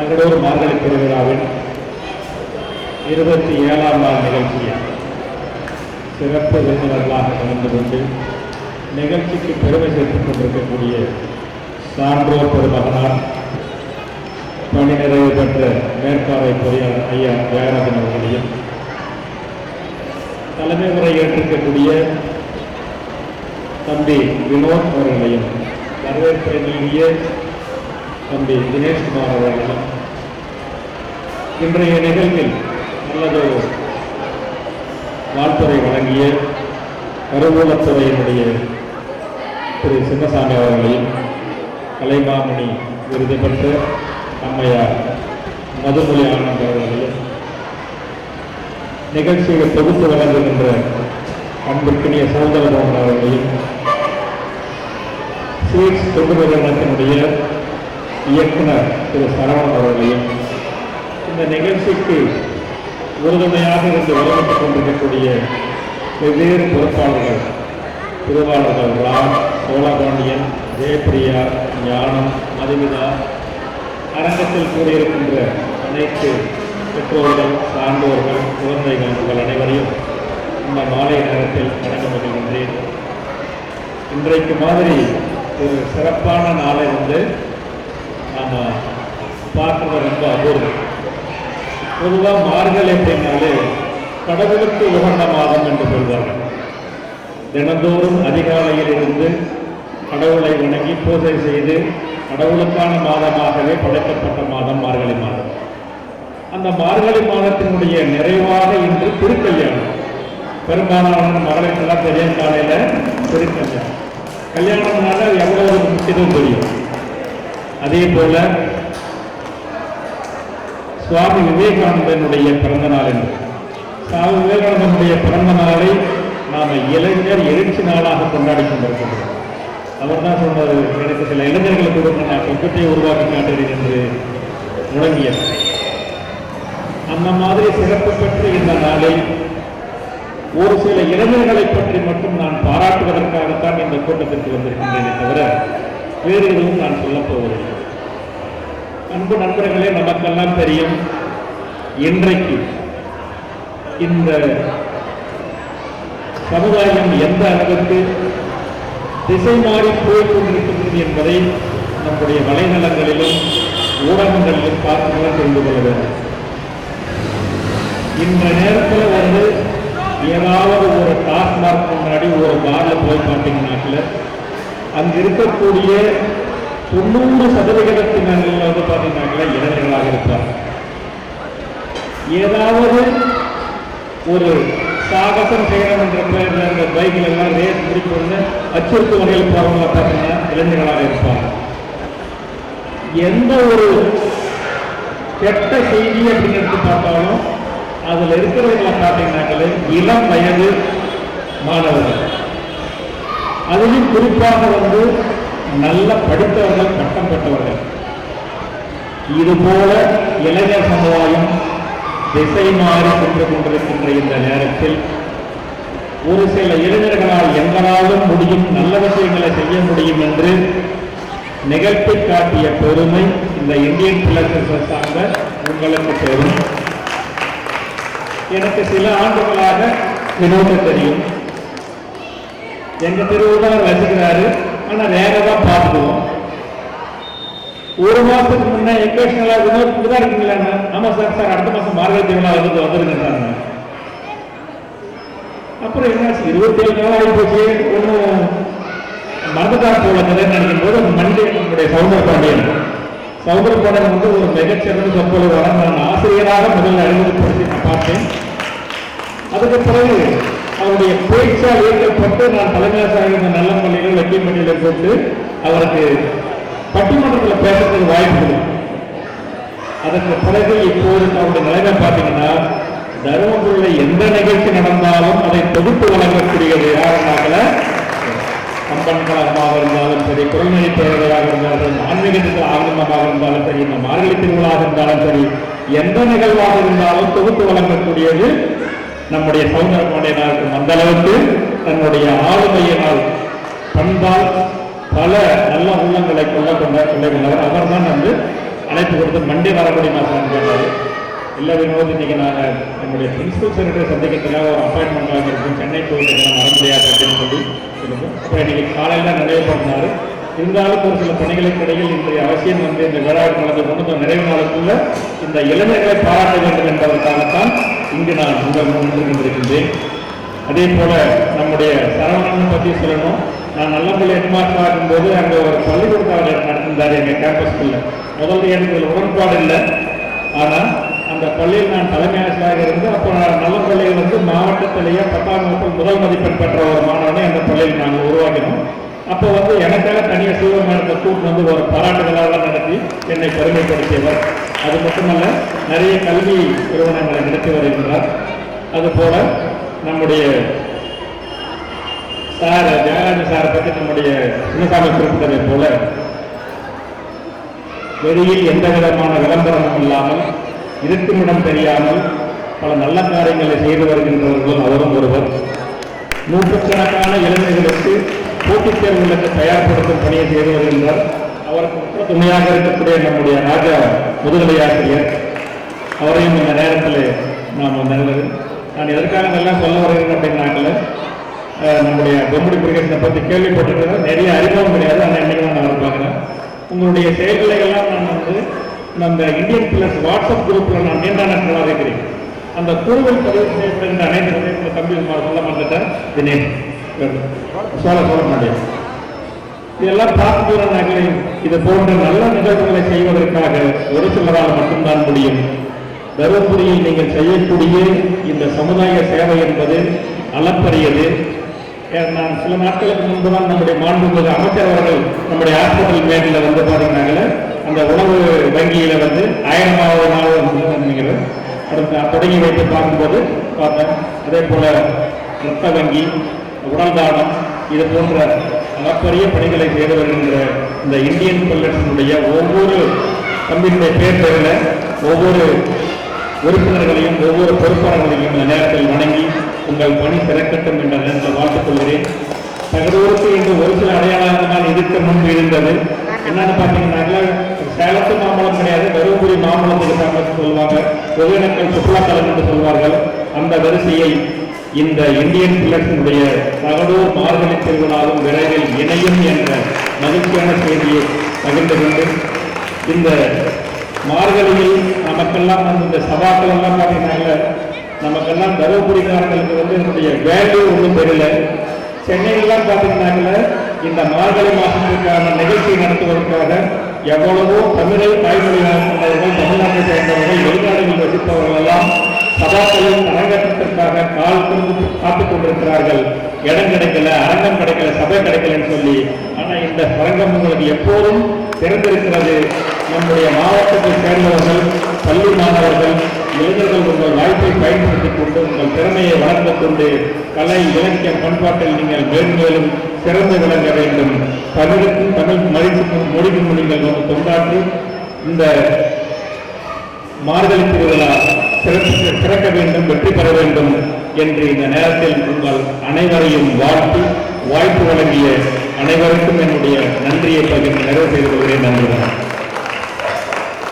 அங்கடூர் மார்கழி திருவிழாவின் 27ஆம் நாள் நிகழ்ச்சியை சிறப்பு விருந்தினர்களாக கலந்து கொண்டு நிகழ்ச்சிக்கு பெருமை சேர்த்துக் கொண்டிருக்கக்கூடிய சான்றோர் பெருமகனார் பணி நிறைவு பெற்ற மேற்பார்வை பொறியாளர் ஐயா ஜெயராஜன் அவர்களையும், தலைமை உரை ஏற்றிருக்கக்கூடிய தம்பி வினோத் அவர்களையும், வரவேற்பை நல்கிய தம்பி தினேஷ்குமார் அவர்களும், இன்றைய நிகழ்வில் நல்லதொரு வாழ்த்துறை வழங்கிய கருவூலத்துறையினுடைய திரு சின்னசாமி அவர்களையும், கலைமாமணி விருது பெற்ற அம்மையார் மதுமொழி ஆனந்த் அவர்களையும், நிகழ்ச்சியை தொகுத்து வழங்குகின்ற அன்பிற்கினிய சகோதரன் அவர்களையும், ஸ்வீட்ஸ் தொண்டு நிறுவனத்தினுடைய இயக்குனர் திரு சரவணன் அவர்களையும், இந்த நிகழ்ச்சிக்கு உறுதுணையாக இருந்து வழிபட்டுக் கொண்டிருக்கக்கூடிய வெவ்வேறு பொறுப்பாளர்கள், திருவாளர்கள் ராம், சோழபாண்டியன், ஜெயப்பிரியா, ஞானம், மதுமிதா, அரங்கத்தில் கூறியிருக்கின்ற அனைத்து பெற்றோர்கள், சான்றோர்கள், குழந்தைகள் உங்கள் அனைவரையும் இந்த மாலை நேரத்தில் வணங்க மகிழ்கின்றேன். இன்றைக்கு மாதிரி ஒரு சிறப்பான நாளை நாம் பார்க்குறது ரொம்ப அபூர்வம். பொதுவாக மார்கழி அப்படின்னாலே கடவுளுக்கு உகந்த மாதம் என்று சொல்வார்கள். தினந்தோறும் அதிகாலையில் இருந்து கடவுளை வணங்கி பூஜை செய்து கடவுளுக்கான மாதமாகவே படைக்கப்பட்ட மாதம் மார்கழி மாதம். அந்த மார்கழி மாதத்தினுடைய நிறைவாக இன்று திருக்கல்யாணம். பெரும்பாலான மகளிருக்கெல்லாம் தெரியும், காலையில் திருக்கல்யாணம். கல்யாணம்னால எவ்வளவு முக்கியத்துவம் தெரியும். அதே போல சுவாமி விவேகானந்தனுடைய பிறந்த நாள் என்று, சுவாமி விவேகானந்தனுடைய பிறந்த நாளை நாம் இளைஞர் எழுச்சி நாளாக கொண்டாடி கொண்டிருக்கின்றோம். அவர் தான் சொன்னது, எனக்கு சில இளைஞர்களுக்கு கூட நான் சொர்க்கத்தை உருவாக்கி காட்டுகிறேன் என்று முழங்கியது. அந்த மாதிரி சிறப்பு பெற்ற இந்த நாளில் ஒரு சில இளைஞர்களை பற்றி மட்டும் நான் பாராட்டுவதற்காகத்தான் இந்த கூட்டத்திற்கு வந்திருக்கின்றேனே தவிர வேறு எதுவும் நான் சொல்லப் போவதில்லை. அன்பு நண்பர்களே, நமக்கெல்லாம் தெரியும், இன்றைக்கு இந்த சமுதாயம் எந்த அளவுக்கு திசை மாறி போய் கொண்டிருக்கின்றது என்பதை நம்முடைய வலைநலங்களிலும் ஊடகங்களிலும் பார்த்துதான் தெரிந்து கொள்ள வேண்டும். இந்த நேரத்தில் ஏதாவது ஒரு டாஸ்மார்க் முன்னாடி ஒரு பார்ல போய் பார்த்தீங்கன்னாக்கில் அங்கு இருக்கக்கூடிய 90% பார்த்தீங்கன்னாக்கில் இளைஞர்களாக இருப்பார். ஏதாவது ஒரு சாகசம் செய்யணும் என்ற பெயரில் இந்த பைக்கில் எல்லாம் ரேஸ் முடிக்கணும்னு அச்சுறுத்து வகையில் போறவங்களை பார்த்தீங்கன்னா இளைஞர்களாக இருப்பார். எந்த ஒரு கெட்ட செய்தி அப்படின்னு எடுத்து பார்த்தாலும் அதில் இருக்கிறவங்களை பார்த்தீங்கன்னாக்களே இளம் வயது மாணவர்கள், அதிலும் குறிப்பாக நல்ல படித்தவர்கள், பட்டம் பெற்றவர்கள். இதுபோல இளைஞர் சமுதாயம் திசை மாறி சென்று கொண்டிருக்கின்ற இந்த நேரத்தில் ஒரு சில இளைஞர்களால் எங்களாலும் முடியும், நல்ல விஷயங்களை செய்ய முடியும் என்று நிகழ்த்தி காட்டிய பெருமை இந்த இந்தியன் பிளஸ் சார்ந்த உங்களுக்கு பெரும். எனக்கு சில ஆண்டுகளாக வினோத தெரியும். எங்க தெருவுதான் வச்சுக்கிறாரு, ஆனால் வேகதான் பார்த்துக்குவோம். ஒரு மாசத்துக்கு முன்னே எக்கேஷனலா வினோத் தான் இருக்கீங்களா? ஆமா சார், அடுத்த மாசம் மார்கழி திருவிழா வந்துருங்க. அப்புறம் என்னாச்சு, 27 நாள் ஆகி போச்சு, ஒன்றும் மறந்துதான் போல நினைக்கும் போது மண்டே நம்முடைய சௌந்தரபாண்டியன் ஒரு மிகச்சிறந்த சொற்பொழிவாளர். நான் ஆசிரியராக முதல்ல அறிமுகப்படுத்தி நான் பார்த்தேன். அதுக்கு பிறகு அவருடைய பேச்சால் ஈர்க்கப்பட்டு நான் தலைமையாசிரியர் இந்த நல்ல பள்ளிகள் லக்கியம்பட்டியில் போட்டு அவருக்கு பட்டிமன்றத்தில் பேசுறதுக்கு வாய்ப்பு. அதற்கு பிறகு இப்போது அவருடைய நிலைமை பார்த்தீங்கன்னா, தருமபுரியில் எந்த நிகழ்ச்சி நடந்தாலும் அதை தொகுத்து வழங்கக்கூடியது யாருனால கம்பன் கழகமாக இருந்தாலும் சரி, குரல்நெறி பேரவையாக இருந்தாலும், ஆன்மீகத்தில் ஆரம்பமாக இருந்தாலும் சரி, இந்த மார்கழி திருவிழாக இருந்தாலும் சரி, எந்த நிகழ்வாக இருந்தாலும் தொகுத்து வழங்கக்கூடியது நம்முடைய சௌந்தரபாண்டியனாக இருக்கும். அந்த அளவுக்கு தன்னுடைய ஆளுமையினால், பண்பால் பல நல்ல உள்ளங்களை கொண்டவர். அவர் தான் அழைப்பு கொடுத்து மண்டே வர முடியுமா சார் கேட்டார். இல்லை வினோத், இன்னைக்கு நாங்கள் நம்முடைய பிரின்சிபல் செக்ரட்டரி சந்திக்கிறதுக்காக ஒரு அப்பாயின்மெண்ட் வாங்கியிருக்கோம், சென்னை போயிட்டு வர முடியாது அப்படின்னு சொல்லி இருக்கும். அப்புறம் இன்னைக்கு காலையில் நினைவுபடுத்தினார். இருந்தாலும் ஒரு சில பணிகளுக்கு இடையில் இன்றைய அவசியம் வந்து இந்த விழாவில் நடந்து கொண்டு நிறைவு நாளுக்குள்ள இந்த இளைஞர்களை பாராட்ட வேண்டும் என்பதற்காகத்தான் இங்கு நான் உங்கள் முன் கொண்டிருக்கின்றேன். அதே போல நம்முடைய சரவணன் பற்றி சொல்லணும். நான் நல்லபள்ளி ஹெட்மாஸ்டர் ஆகும்போது அங்கே ஒரு பள்ளிக்கூடத்தை நடத்திருந்தார் எங்கள் கேம்பஸ்குள்ள. முதல்ல எனக்கு உடன்பாடு இல்லை, ஆனால் அந்த பள்ளியில் நான் தலைமை ஆசிரியராக இருந்து அப்போ நல்ல பள்ளியில் வந்து மாவட்டத்திலேயே 10ஆம் வகுப்பில் முதல் மதிப்பெண் பெற்ற ஒரு மாணவனை அந்த பள்ளியில் நாங்கள் உருவாக்கினோம். அப்போ வந்து எனக்காக தனியாக சிவமேடத்தை கூட்டு வந்து ஒரு பாராட்டுகளாக நடத்தி என்னை பெருமைப்படுத்தியவர். அது மட்டுமல்ல, நிறைய கல்வி நிறுவனங்களை நடத்தி வருகின்றார். அதுபோல நம்முடைய சார் தியாகராஜன் சாரை பற்றி நம்முடைய சின்னசாமி குறிப்பிட்டதை போல வெளியில் எந்த விதமான விளம்பரமும் இல்லாமல் இருக்குமிடம் தெரியாமல் பல நல்ல காரியங்களை செய்து வருகின்றவர்கள் அவரும் ஒருவர். நூற்றுக்கணக்கான இளைஞர்களுக்கு போட்டித் தேர்வுகளுக்கு தயார்படுத்தும் பணியை செய்து வருகின்றார். அவருக்கு முற்ற துணையாக இருக்கக்கூடிய நம்முடைய ராஜா முதுகலை ஆசிரியர், அவரையும் இந்த நேரத்தில் நாம் நல்லது. நான் எதற்காக இதெல்லாம் சொல்ல வருகிறேன் அப்படின்னாக்கல, நம்முடைய பொம்முடி பிரிகேஷனை பற்றி கேள்விப்பட்டிருக்கிறேன், நிறைய அறிமுகம் கிடையாது. ஆனால் இன்னைக்கு நான் அவர் பார்க்குறேன். உங்களுடைய செயல்களை எல்லாம் நான் வந்து நம்ம இந்தியன் பில்லர்ஸ் வாட்ஸ்அப் குரூப்பில் நான் நீண்ட நாட்களாக இருக்கிறேன். அந்த குழுவில் பதிவு செய்யப்படுகின்ற அனைத்து தம்பி சொல்ல மாட்டேன் தினேஷ் சொல்ல மாட்டேன். இதெல்லாம் பார்த்து இது போன்ற நல்ல நிகழ்வுகளை செய்வதற்காக ஒரு சிலரால் மட்டும்தான் முடியும். தருமபுரியில் நீங்கள் செய்யக்கூடிய இந்த சமுதாய சேவை என்பது அளப்பரியது. நான் சில நாட்களுக்கு முன்பு தான் நம்முடைய மாண்புமிகு அமைச்சர் அவர்கள் நம்முடைய ஹாஸ்பிட்டல் மேட்டில் வந்து பார்த்தீங்கன்னாங்கள அந்த உணவு வங்கியில் வந்து 1000வது நாள் நினைக்கிறேன் அடுத்து தொடங்கி வைத்து பார்க்கும்போது பார்த்தேன். அதே போல ரத்த வங்கி, உடல் தானம், இது போன்ற அளப்பரிய பணிகளை செய்து வருகின்ற இந்த இந்தியன் பில்லர்ஸினுடைய ஒவ்வொரு தம்பியினுடைய பேரில் ஒவ்வொரு உறுப்பினர்களையும் ஒவ்வொரு பொறுப்பாளர்களையும் இந்த நேரத்தில் வணங்கி உங்கள் பணி சிறக்கட்டும் என்ற நேரத்தில் வாழ்த்துக் கொள்கிறேன். தகவலுக்கு இன்று ஒரு சில அடையாளங்கள் தான் இதுக்கு முன்பு இருந்தது. என்னன்னு பார்த்தீங்கன்னாக்கா, சேலத்து மாம்பழம் கிடையாது, தருமபுரி மாம்பழத்துக்கு ஃபேமஸ் சொல்லுவாங்க, ஒகேனக்கல் சுற்றுலாத்தலம் என்று சொல்வார்கள். அந்த வரிசையை இந்த இந்தியன் பில்லர்ஸினுடைய தகடூர் மார்கழி திருவிழாவும் விரைவில் இணையும் என்ற மகிழ்ச்சியான செய்தியை பகிர்ந்து கொண்டு, இந்த மார்கழியில் நமக்கெல்லாம் வந்து இந்த சபாக்கள் எல்லாம் பார்த்தீங்கன்னா நமக்கெல்லாம் தருமபுரிக்காரர்களுக்கு வந்து என்னுடைய வேல்யூ ஒன்றும் தெரியல. சென்னையிலாம் பார்த்தீங்கன்னாக்கல இந்த மார்கழி மாதத்திற்கான நிகழ்ச்சி நடத்துவதற்காக எவ்வளவோ தமிழை தாய்மொழியாக கொண்டவர்கள், தமிழ்நாட்டை சேர்ந்தவர்கள், வெளிநாடுகளில் வசிப்பவர்கள் எல்லாம் சபாக்களில் அரங்கத்திற்காக கால் கொண்டு காத்துக் கொண்டிருக்கிறார்கள். இடம் கிடைக்கல, அரங்கம் கிடைக்கல, சபை கிடைக்கலன்னு சொல்லி. ஆனால் இந்த அரங்கம் உங்களுக்கு எப்போதும் திறந்திருக்கிறது. நம்முடைய மாவட்டத்தை சேர்ந்தவர்கள், பள்ளி மாணவர்கள், இளைஞர்கள் உங்கள் வாய்ப்பை பயன்படுத்திக் கொண்டு உங்கள் திறமையை வளர்த்துக் கொண்டு கலை, இலக்கியம், பண்பாட்டில் நீங்கள் மேலும் சிறந்து விளங்க வேண்டும். தமிழுக்கும் தமிழ் மொழிக்கும் நீங்கள் தொண்டாற்றி இந்த மார்கழி திருவிழா சிறக்க வேண்டும், வெற்றி பெற வேண்டும் என்று இந்த நேரத்தில் உங்கள் அனைவரையும் வாழ்த்தி வாய்ப்பு வழங்கிய அனைவருக்கும் என்னுடைய நன்றியை பகிர்ந்து நிறைவு செய்து கொள்கிறேன். நன்றி.